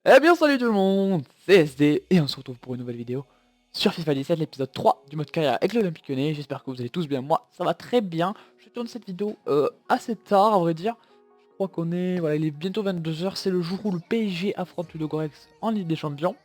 Eh bien salut tout le monde, c'est SD et on se retrouve pour une nouvelle vidéo sur FIFA 17, l'épisode 3 du mode carrière avec l'Olympique Lyonnais. J'espère que vous allez tous bien, moi ça va très bien. Je tourne cette vidéo assez tard à vrai dire. Je crois qu'on est, voilà, il est bientôt 22h, c'est le jour où le PSG affronte le Gorex en Ligue des Champions.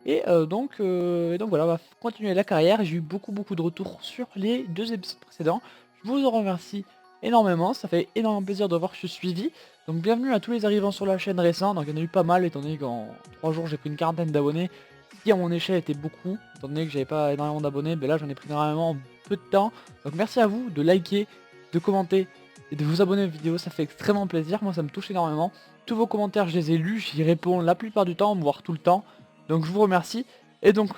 Et donc voilà, on va continuer la carrière. J'ai eu beaucoup de retours sur les deux épisodes précédents. Je vous en remercie énormément, ça fait énormément plaisir de voir que je suis suivi. Donc bienvenue à tous les arrivants sur la chaîne récents. Donc il y en a eu pas mal étant donné qu'en 3 jours j'ai pris une quarantaine d'abonnés. Ce qui à mon échelle était beaucoup, étant donné que j'avais pas énormément d'abonnés, mais là j'en ai pris énormément en peu de temps. Donc merci à vous de liker, de commenter et de vous abonner aux vidéos, ça fait extrêmement plaisir, moi ça me touche énormément. Tous vos commentaires je les ai lus, j'y réponds la plupart du temps, voire tout le temps. Donc je vous remercie. Et donc,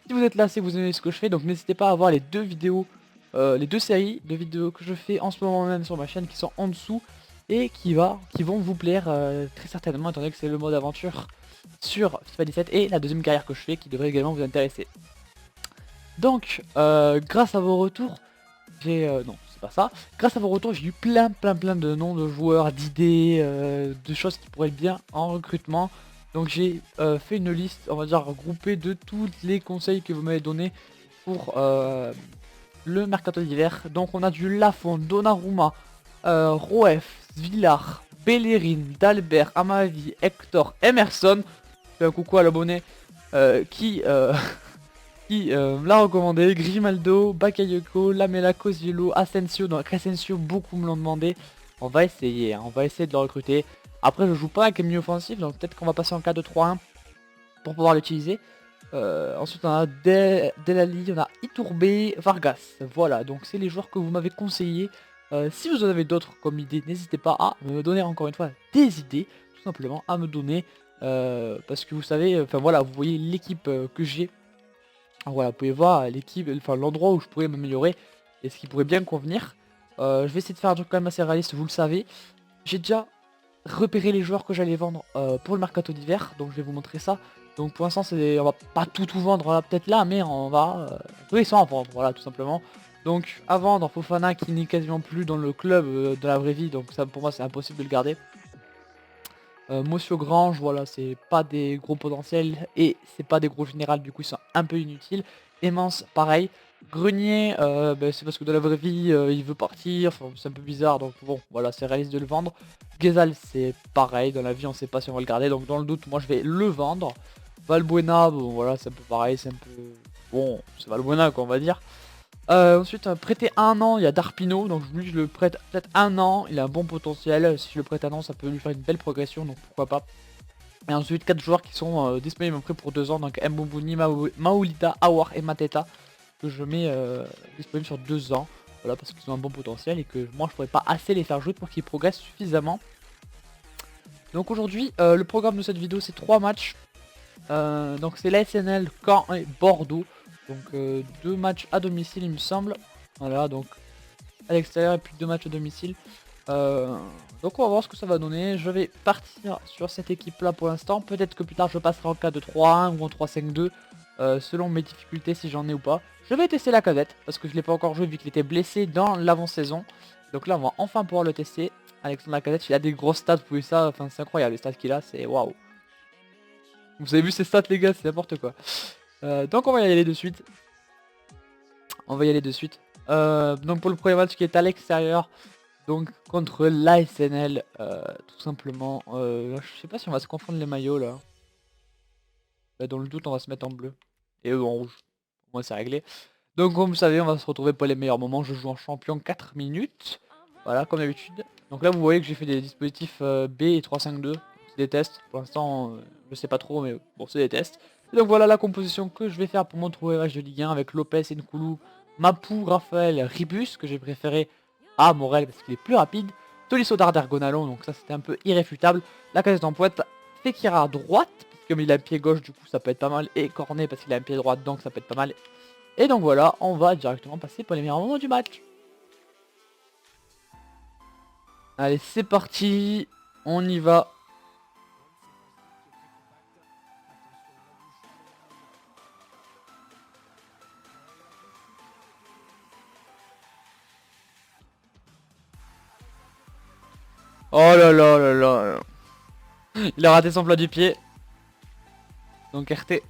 si vous êtes là, c'est que vous aimez ce que je fais. Donc n'hésitez pas à voir les deux vidéos, les deux séries de vidéos que je fais en ce moment même sur ma chaîne qui sont en dessous. Et qui vont vous plaire très certainement, étant donné que c'est le mode aventure sur FIFA 17 et la deuxième carrière que je fais qui devrait également vous intéresser. Donc, grâce à vos retours, non, c'est pas ça. Grâce à vos retours, j'ai eu plein de noms de joueurs, d'idées, de choses qui pourraient être bien en recrutement. Donc j'ai fait une liste, on va dire, regroupée de tous les conseils que vous m'avez donnés pour le mercato d'hiver. Donc on a du Lafont, Donnarumma, Roef, Villar, Bellerin, Dalbert, Amavi, Hector, Emerson. Fais un coucou à l'abonné qui me l'a recommandé. Grimaldo, Bakayoko, Lamela, Cosiello, Asensio. Donc Asensio, beaucoup me l'ont demandé. On va essayer, hein, on va essayer de le recruter. Après je joue pas avec un milieu offensif, donc peut-être qu'on va passer en 4-2-3-1 pour pouvoir l'utiliser. Ensuite on a Delali, on a Iturbe, Vargas. Voilà, donc c'est les joueurs que vous m'avez conseillé. Si vous en avez d'autres comme idées, n'hésitez pas à me donner encore une fois des idées, tout simplement à me donner. Parce que vous savez, enfin voilà, vous voyez l'équipe que j'ai. Voilà, vous pouvez voir l'équipe, enfin l'endroit où je pourrais m'améliorer et ce qui pourrait bien convenir. Je vais essayer de faire un truc quand même assez réaliste, vous le savez. J'ai déjà repéré les joueurs que j'allais vendre pour le mercato d'hiver, donc je vais vous montrer ça. Donc pour l'instant on va pas tout vendre là, peut-être là, mais on va oui, sans en vendre, voilà tout simplement. Donc à vendre Fofana qui n'est quasiment plus dans le club de la vraie vie, donc ça pour moi c'est impossible de le garder. Monsieur Grange, voilà, c'est pas des gros potentiels et c'est pas des gros générales, du coup ils sont un peu inutiles. Aimance, pareil. Grenier, c'est parce que dans la vraie vie il veut partir, enfin, c'est un peu bizarre, donc bon, voilà, c'est réaliste de le vendre. Gezal, c'est pareil, dans la vie on sait pas si on va le garder, donc dans le doute, moi je vais le vendre. Valbuena, bon voilà, c'est un peu pareil, c'est un peu... Bon, c'est Valbuena quoi, on va dire. Ensuite, prêter un an, il y a Darpino, donc lui je le prête peut-être un an, il a un bon potentiel, si je le prête un an ça peut lui faire une belle progression, donc pourquoi pas. Et ensuite 4 joueurs qui sont disponibles après pour 2 ans, donc Mboubouni, Maoulida, Awar et Mateta, que je mets disponibles sur 2 ans, voilà, parce qu'ils ont un bon potentiel et que moi je pourrais pas assez les faire jouer pour qu'ils progressent suffisamment. Donc aujourd'hui, le programme de cette vidéo c'est 3 matchs, donc c'est l'ASNL, Caen et Bordeaux. Donc 2 matchs à domicile il me semble. Voilà, donc à l'extérieur et puis 2 matchs à domicile. Donc on va voir ce que ça va donner. Je vais partir sur cette équipe là pour l'instant. Peut-être que plus tard je passerai en 4-2-3-1 ou en 3-5-2 selon mes difficultés si j'en ai ou pas. Je vais tester la cadette parce que je l'ai pas encore joué vu qu'il était blessé dans l'avant-saison. Donc là on va enfin pouvoir le tester. Alexandre Lacazette, il a des grosses stats, vous pouvez ça, enfin c'est incroyable les stats qu'il a, c'est waouh. Vous avez vu ses stats les gars, c'est n'importe quoi. Donc on va y aller de suite. On va y aller de suite. Donc pour le premier match qui est à l'extérieur, donc contre l'ASNL, tout simplement. Je sais pas si on va se confondre les maillots là. Dans le doute, on va se mettre en bleu. Et eux en rouge. Au moins c'est réglé. Donc comme vous savez, on va se retrouver pour les meilleurs moments. Je joue en champion 4 minutes. Voilà, comme d'habitude. Donc là, vous voyez que j'ai fait des dispositifs B et 3-5-2. C'est des tests. Pour l'instant, je sais pas trop, mais bon, c'est des tests. Et donc voilà la composition que je vais faire pour mon trouver match de Ligue 1 avec Lopez, Nkoulou, Mapou, Raphaël, Ribus, que j'ai préféré à Morel parce qu'il est plus rapide. Tolisso Darder Gonalon, donc ça c'était un peu irréfutable. La casette en pointe, Fekira à droite, parce que comme il a un pied gauche, du coup ça peut être pas mal. Et Cornet parce qu'il a un pied droit, donc ça peut être pas mal. Et donc voilà, on va directement passer pour les meilleurs moments du match. Allez, c'est parti, on y va. Oh là là là là. Il a raté son plat du pied. Donc RT.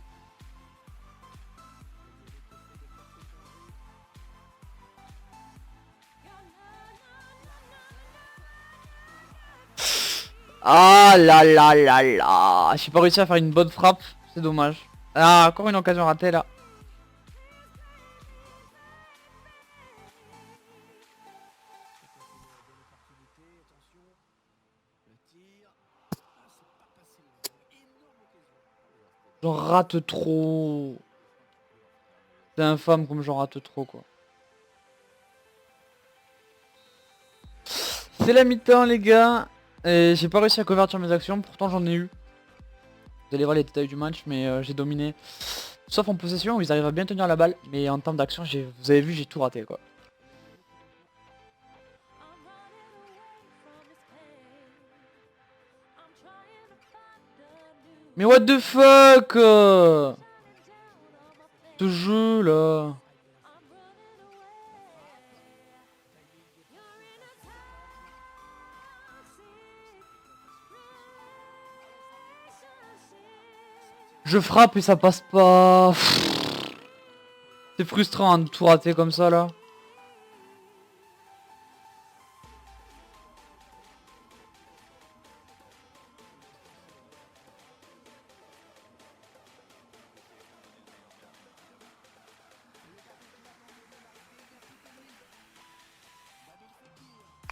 Ah là là là là. J'ai pas réussi à faire une bonne frappe. C'est dommage. Ah, encore une occasion ratée là. J'en rate trop. C'est infâme comme j'en rate trop quoi. C'est la mi-temps les gars. Et j'ai pas réussi à convertir mes actions, pourtant j'en ai eu. Vous allez voir les détails du match, mais j'ai dominé. Sauf en possession où ils arrivent à bien tenir la balle. Mais en termes d'action, vous avez vu, j'ai tout raté quoi. Mais what the fuck ce jeu là. Je frappe et ça passe pas. C'est frustrant hein, de tout rater comme ça là.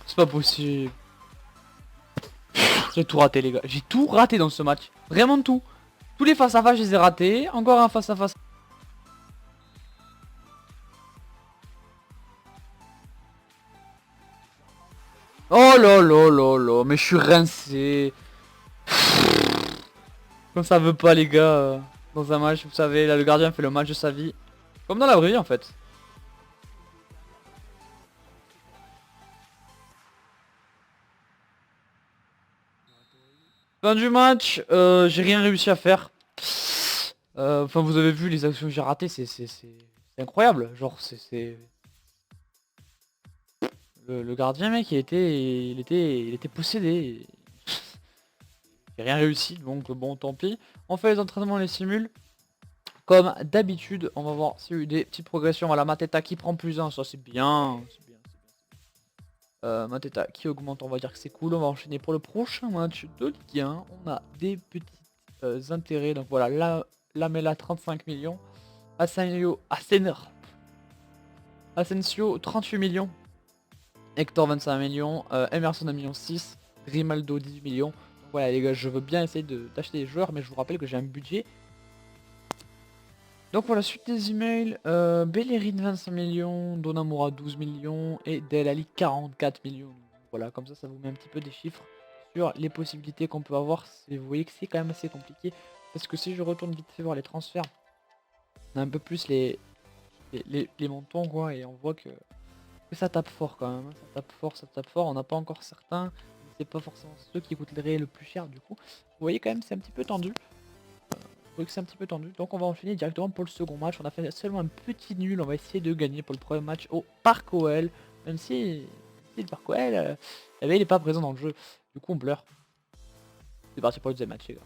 C'est pas possible. J'ai tout raté les gars. J'ai tout raté dans ce match. Vraiment tout. Tous les face à face je les ai ratés. Encore un face à face. Oh là là là là. Mais je suis rincé. Comme ça veut pas les gars. Dans un match vous savez. Là le gardien fait le match de sa vie. Comme dans la vraie vie en fait. Fin du match, j'ai rien réussi à faire. Enfin, vous avez vu les actions que j'ai ratées, c'est incroyable. Genre, c'est le gardien, mec, il était possédé. J'ai rien réussi, donc bon, tant pis. On fait les entraînements, les simules. Comme d'habitude, on va voir s'il y a eu des petites progressions. Voilà, Mateta qui prend plus 1, ça c'est bien. Mateta qui augmente, on va dire que c'est cool. On va enchaîner pour le prochain match de Ligue 1. On a des petits intérêts. Donc voilà, là, Lamela 35 millions. Asensio 38 millions. Hector 25 millions. Emerson 1,6 million. Grimaldo 18 millions. Donc voilà les gars, je veux bien essayer d'acheter des joueurs, mais je vous rappelle que j'ai un budget. Donc voilà, suite des emails, Bellerin 25 millions, Donnarumma 12 millions et Del Ali 44 millions. Voilà, comme ça vous met un petit peu des chiffres sur les possibilités qu'on peut avoir. Vous voyez que c'est quand même assez compliqué. Parce que si je retourne vite fait voir les transferts, on a un peu plus les montants quoi, et on voit que ça tape fort quand même. Ça tape fort, on n'a pas encore certains. C'est pas forcément ceux qui coûteraient le plus cher du coup. Vous voyez quand même c'est un petit peu tendu. Que c'est un petit peu tendu, donc on va enchaîner directement pour le second match. On a fait seulement un petit nul, on va essayer de gagner pour le premier match au Parc OL, même si le Parc OL eh ben, il est pas présent dans le jeu, du coup on pleure. C'est parti pour le deuxième match les gars.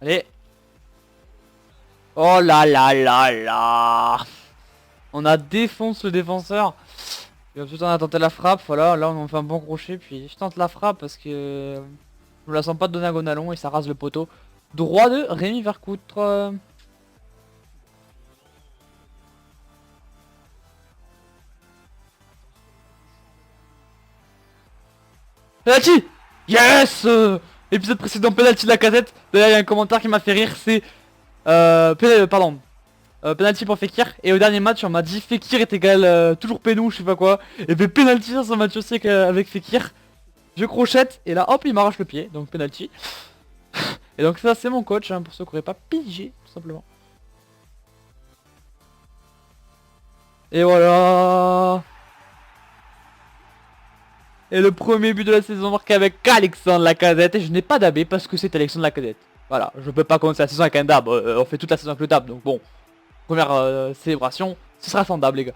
Allez. Oh là là là là. On a défonce le défenseur. Ensuite on a tenté la frappe, voilà, là on fait un bon crochet, puis je tente la frappe parce que je me la sens pas de donner à Gonalon et ça rase le poteau. Droit de Rémi Vercoutre. Penalty. Yes. Épisode précédent, penalty de la casette. D'ailleurs il y a un commentaire qui m'a fait rire, c'est... penalty pour Fekir. Et au dernier match on m'a dit Fekir est égal toujours Pénou, je sais pas quoi. Et puis penalty dans ce match aussi avec Fekir. Je crochette et là hop il m'arrache le pied, donc penalty. Et donc ça c'est mon coach hein, pour ceux qui n'auraient pas pigé tout simplement. Et voilà. Et le premier but de la saison marqué avec Alexandre Lacazette. Et je n'ai pas d'AB parce que c'est Alexandre Lacazette. Voilà, je peux pas commencer la saison avec un dab. On fait toute la saison avec le dab. Donc bon, première célébration, ce sera sans dab les gars.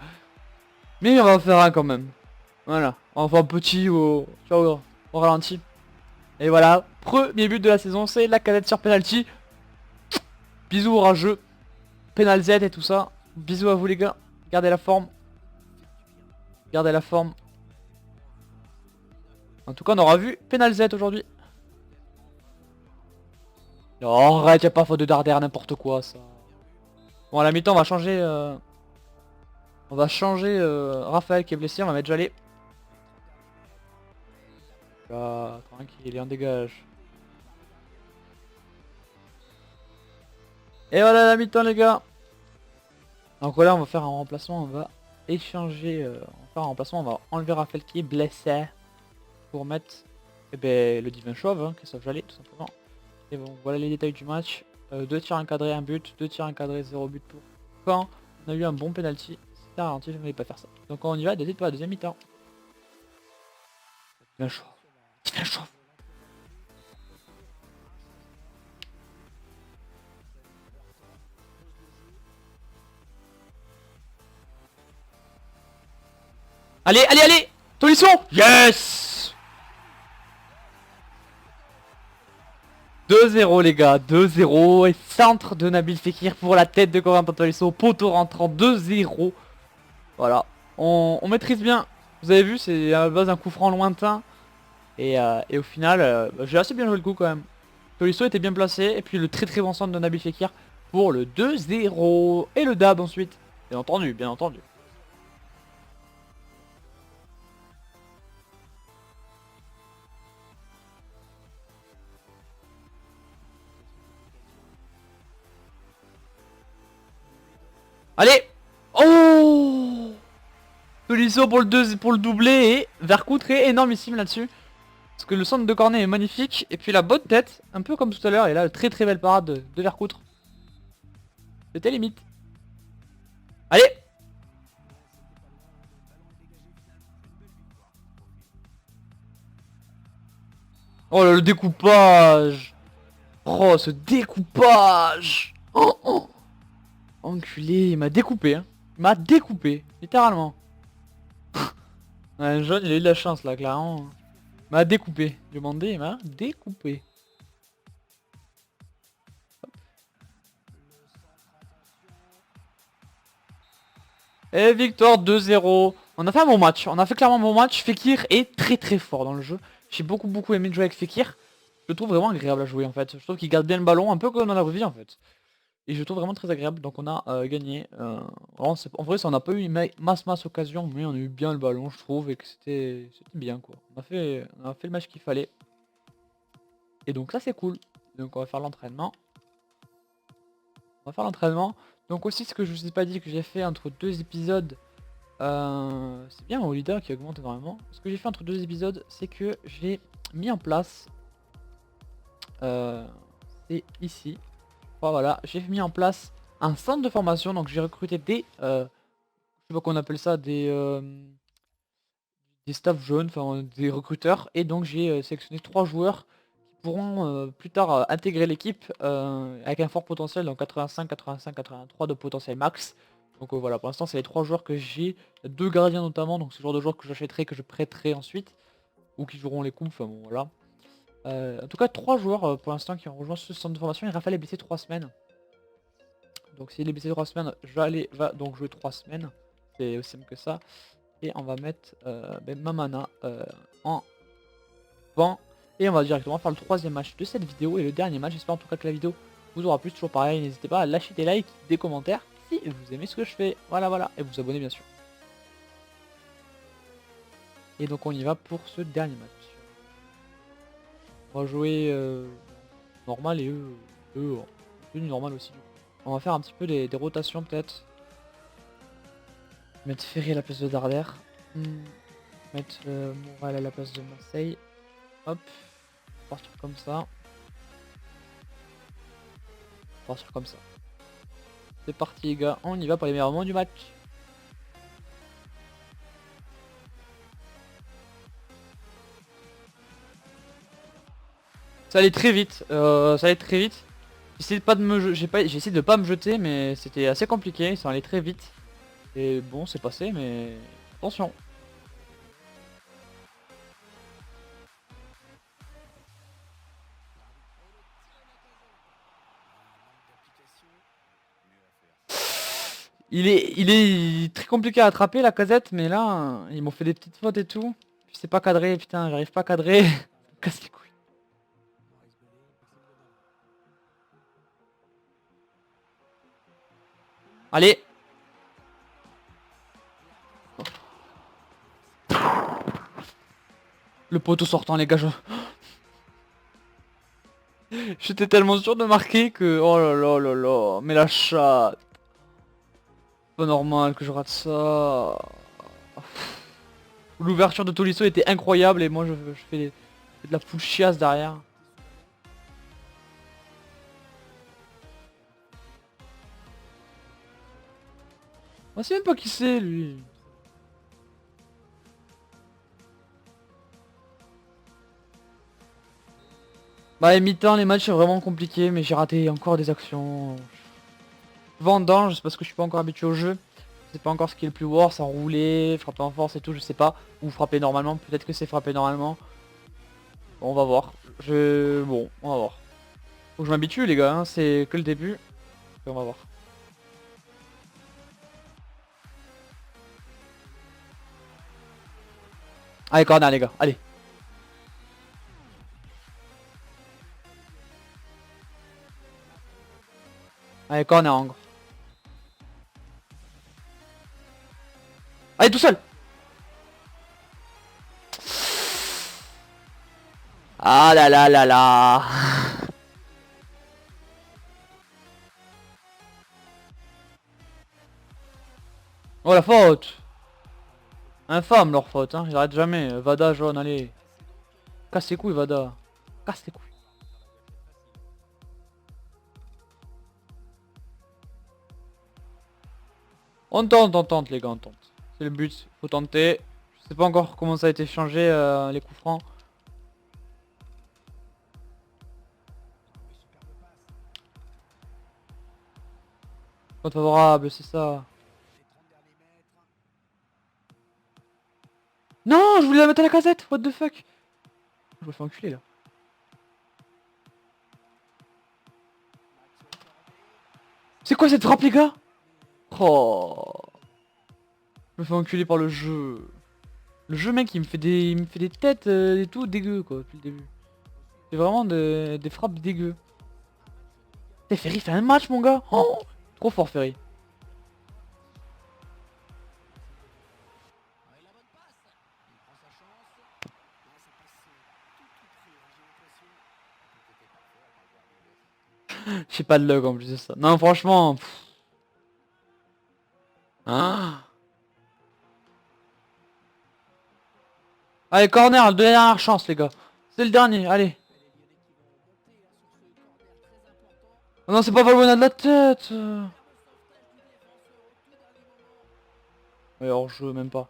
Mais on va en faire un quand même. Voilà, on va faire un petit au ralenti. Et voilà, premier but de la saison, c'est la cadette sur penalty. Bisous au rageux, Penal Z et tout ça. Bisous à vous les gars, gardez la forme. Gardez la forme. En tout cas on aura vu Penal Z aujourd'hui. Oh, arrête, y'a pas faute de Darder, n'importe quoi ça. Bon à la mi-temps on va changer Raphaël qui est blessé, on va mettre Jalé. Là, tranquille, il est en dégage. Et voilà la mi-temps les gars. Donc voilà on va faire un remplacement, on va échanger, on va faire un remplacement, on va enlever Raphaël qui est blessé. Pour mettre le divin chauve, hein, Christophe Jallet tout simplement. Et bon voilà les détails du match. 2 tirs encadrés, 1 but, 2 tirs encadrés, 0 but pour quand on a eu un bon penalty. C'est garanti, je ne vais pas faire ça. Donc on y va, pour la deuxième mi-temps. Divin chauve. Divin chauve. Allez, allez, allez Tolisso. Yes 2-0 les gars, 2-0 et centre de Nabil Fekir pour la tête de Corentin Tolisso, poteau rentrant 2-0. Voilà, on maîtrise bien. Vous avez vu, c'est à la base d'un coup franc lointain. Et au final, j'ai assez bien joué le coup quand même. Tolisso était bien placé. Et puis le très très bon centre de Nabil Fekir pour le 2-0. Et le dab ensuite. Bien entendu, bien entendu. Allez. Oh Tolisso pour le doublé et Vercoute est énormissime là-dessus. Parce que le centre de cornet est magnifique. Et puis la bonne tête, un peu comme tout à l'heure. Et là, très très belle parade de Vercoutre. C'était limite. Allez. Oh là, le découpage. Oh, ce découpage. Oh, oh. Enculé, il m'a découpé, hein. Il m'a découpé, littéralement. Ouais, jaune, il a eu de la chance là, clairement. Il m'a découpé. Demandé, il m'a découpé. Et victoire 2-0. On a fait un bon match. On a fait clairement un bon match. Fekir est très très fort dans le jeu. J'ai beaucoup aimé de jouer avec Fekir. Je le trouve vraiment agréable à jouer en fait. Je trouve qu'il garde bien le ballon, un peu comme dans la vraie vie en fait. Et je le trouve vraiment très agréable. Donc on a gagné. En vrai, ça on n'a pas eu une masse occasion, mais on a eu bien le ballon, je trouve, et que c'était bien quoi. On a fait le match qu'il fallait. Et donc ça c'est cool. Donc on va faire l'entraînement. On va faire l'entraînement. Donc aussi ce que je vous ai pas dit que j'ai fait entre deux épisodes. C'est bien mon leader qui augmente énormément. Ce que j'ai fait entre deux épisodes, c'est que j'ai mis en place. C'est ici. Voilà, j'ai mis en place un centre de formation. Donc j'ai recruté des. Je sais pas qu'on appelle ça, des staffs jaunes, enfin des recruteurs. Et donc j'ai sélectionné 3 joueurs qui pourront plus tard intégrer l'équipe avec un fort potentiel, donc 85, 85, 83 de potentiel max. Donc voilà, pour l'instant c'est les 3 joueurs que j'ai, 2 gardiens notamment, donc ce genre de joueurs que j'achèterai, que je prêterai ensuite, ou qui joueront les coups, enfin bon voilà. En tout cas 3 joueurs pour l'instant qui ont rejoint ce centre de formation, et Raphaël est blessé 3 semaines. Donc s'il est blessé 3 semaines, va donc jouer 3 semaines, c'est aussi simple que ça. Et on va mettre Mamana en banc. Et on va directement faire le 3e match de cette vidéo et le dernier match. J'espère en tout cas que la vidéo vous aura plu. Toujours pareil, n'hésitez pas à lâcher des likes, des commentaires si vous aimez ce que je fais. Voilà. Et vous abonner bien sûr. Et donc on y va pour ce dernier match. On va jouer normal et eux tenue normale aussi. On va faire un petit peu des rotations peut-être. Mettre Ferry à la place de Darder. Mettre Moral à la place de Marseille. Hop. Partir comme ça. Partir comme ça. C'est parti les gars, on y va pour les meilleurs moments du match. Ça allait très vite, J'essaie de pas de me j'ai essayé de pas me jeter, mais c'était assez compliqué, ça allait très vite. Et bon, c'est passé, mais attention. Il est très compliqué à attraper la casette, mais là, ils m'ont fait des petites fautes et tout. Puis c'est pas cadré, putain, j'arrive pas à cadrer. Casse les couilles. Allez. Le poteau sortant, les gars. J'étais tellement sûr de marquer que... Oh là là là là. Mais la chatte. Pas normal que je rate ça. L'ouverture de Tolisso était incroyable et moi je fais de la full chiasse derrière. On sait même pas qui c'est lui. Bah mi-temps les matchs c'est vraiment compliqué mais j'ai raté encore des actions. Vendange, c'est parce que je suis pas encore habitué au jeu. Je sais pas encore ce qui est le plus worse, enrouler, frapper en force et tout, je sais pas. Ou frapper normalement, peut-être que c'est frapper normalement. Bon, on va voir. Bon, on va voir. Faut que je m'habitue les gars, hein. C'est que le début. Et on va voir. Allez, corner les gars, allez. Allez, corner encore. Allez, tout seul. Ah là là là là. Oh la faute. Infâme leur faute, hein. Ils arrêtent jamais. Vada jaune, allez. Casse les couilles, Vada. Casse les couilles. On tente les gars, on tente. C'est le but, faut tenter. Je sais pas encore comment ça a été changé les coups francs. Compte favorable, c'est ça. Non, je voulais la mettre à la casette, what the fuck. Je me fais enculer là. C'est quoi cette frappe les gars? Oh. Je me fais enculer par le jeu. Le jeu mec il me fait des têtes et tout dégueu quoi depuis le début. C'est vraiment des frappes dégueu. T'es Ferry fait un match mon gars. Oh, trop fort Ferry. J'ai pas de luck en plus de ça. Non franchement. Ah. Allez corner, dernière chance les gars. C'est le dernier, allez. Oh non c'est pas Valbuena de la tête. Ouais hors jeu même pas.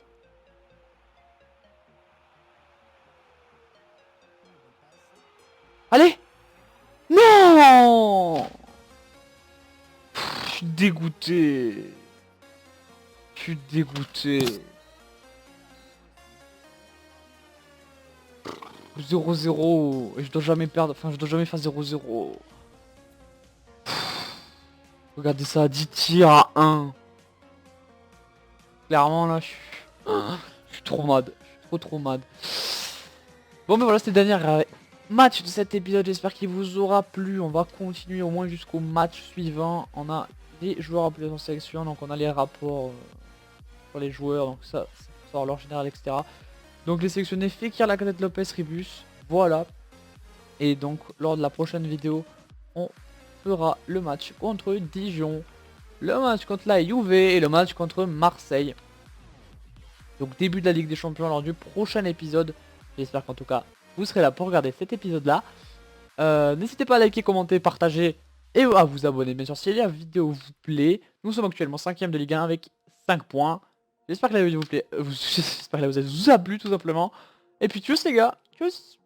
Allez. Non. Je suis dégoûté. Je suis dégoûté. 0-0. Et je dois jamais perdre. Enfin, je dois jamais faire 0-0. Regardez ça, 10 tirs à 1. Clairement, là, je suis trop mad. Je suis trop mad. Bon, mais voilà, c'était le dernier match de cet épisode. J'espère qu'il vous aura plu. On va continuer au moins jusqu'au match suivant. On a les joueurs appelés en sélection. Donc, on a les rapports sur les joueurs. Donc, ça, c'est pour savoir leur général, etc. Donc les sélectionnés Fekir, Lacazette, Lopez, Ribus, voilà. Et donc lors de la prochaine vidéo, on fera le match contre Dijon, le match contre la Juve et le match contre Marseille. Donc début de la Ligue des Champions lors du prochain épisode. J'espère qu'en tout cas vous serez là pour regarder cet épisode là. N'hésitez pas à liker, commenter, partager et à vous abonner bien sûr si la vidéo vous plaît. Nous sommes actuellement 5ème de Ligue 1 avec 5 points. J'espère que la vidéo vous plaît. J'espère que la vidéo vous a plu tout simplement. Et puis tchuss les gars, tchuss.